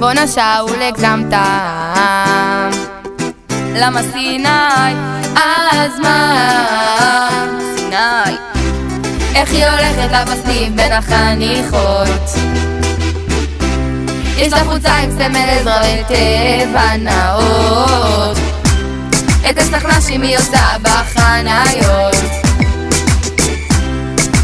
בונה שאול הגזמת. למה סיני? אז מה? סיני איך היא הולכת לה בסניף בין החניכות? יש לה חולצה עם סמל עזרא וטבע נאות. את הסכנשים היא עושה בחניות,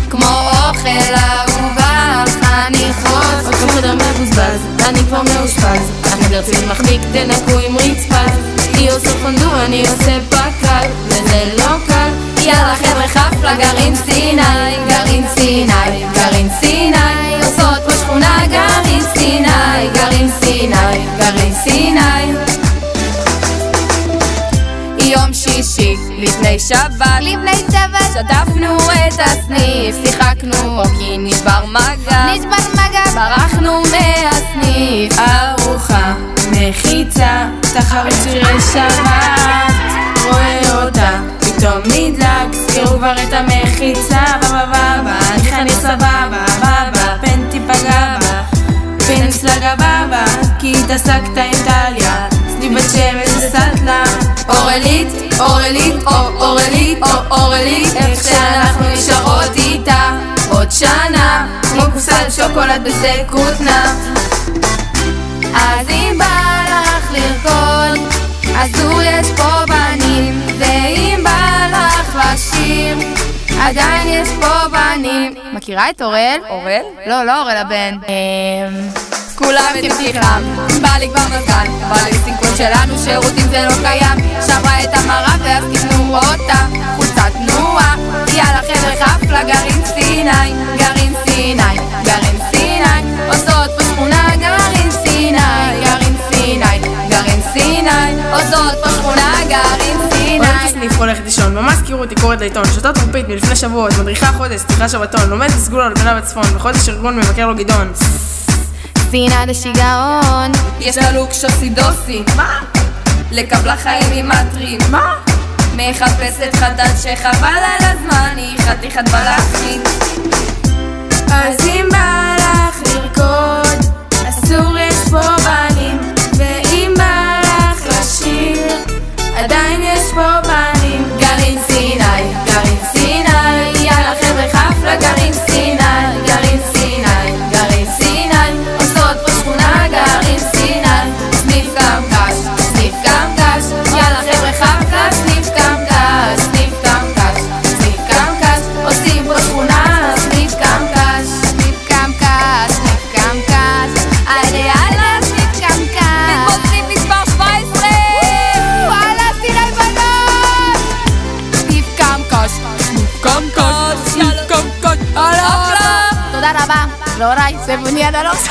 כמו אוכל אהובה חניכות. עוד חדר מבוזבז, אני כבר מאושפז, החדר ציוד מחליק תנקו עם רצפז. היא עושה פונדו, אני עושה פקל, וזה לא קל. יאללה חבר'ה חפלה גרעין סיני, גרעין סיני, גרעין סיני, עושות פה שכונה גרעין סיני, גרעין סיני, גרעין סיני. יום שישי לפני שבת, שטפנו את הסניף, שיחקנו כי נשבר מגע, ברחנו מהסניף. ארוחה, מחיצה, תחרות שירי שבת, רואה אותה פתאום נדלק, סגרו כבר את המחיצה. בבא, אני חניך סבבה, בבא, פן תיפגע בה, פן נפסלגה בבא, כי התעסקת עם טליה, סניף בת שמש זה סטלה. אורלית, אורלית, אורלית, אורלית, איך שאנחנו נשארות איתה עוד שנה, כמו קופסת שוקולד בשדה כותנה. אז אם בא לך לרקוד, אסור יש פה בנים, ואם בא לך לשיר, עדיין יש פה בנים. מכירה את אורל? אורל? לא אורל הבן. כולם תפתיחם, בא לי כבר מזגן, בא לי סיכון שלנו, שירותים זה לא קיים. שברה את המרה ואז תקנו אותה, חולצת תנועה. יאללה חבר'ה חפלה גרעין סיני, גרעין סיני, גרעין סיני, עושות פה שכונה גרעין סיני, גרעין סיני, גרעין סיני, עושות פה שכונה גרעין סיני. הולכת לסניף, הולכת לישון, במזכירות היא קוראת לעיתון, שותה טרופית מלפני שבועות, מדריכה חודש, סליחה שבתון, לומדת סגולה על בנה בצפון, בחודש ארגון מבקר לו גדעון. סינה דה שיגעון, יש לה לוק שסידוסי, מה? לקבלה חיים עם מטרים, מה? מחפשת חתן שחבל על הזמן, היא חתיכת בלחית. אז אם בא לך לרקוד, אסור יש פה בנים, ואם בא לך לשיר, עדיין יש פה בנים. גרעין סיני, גרעין סיני, יאללה חבר'ה חפלה גרעין סיני, גרעין סיני, גרעין סיני, עושות פה שכונה גרעין סיני. סניף קמקש, סניף קמקש, יאללה חבר'ה חפלה סניף קמקש, סניף קמקש, סניף קמקש, עושים פה שכונה סניף קמקש, סניף קמקש, סניף קמקש, יאללה יאללה סניף קמקש. נתפוס סניף מספר 17, וואלה סיני בנות, סניף קמקש, סניף קמקש, סניף קמקש, אחלה. תודה רבה, לא ראי, זה בוני הדלוס.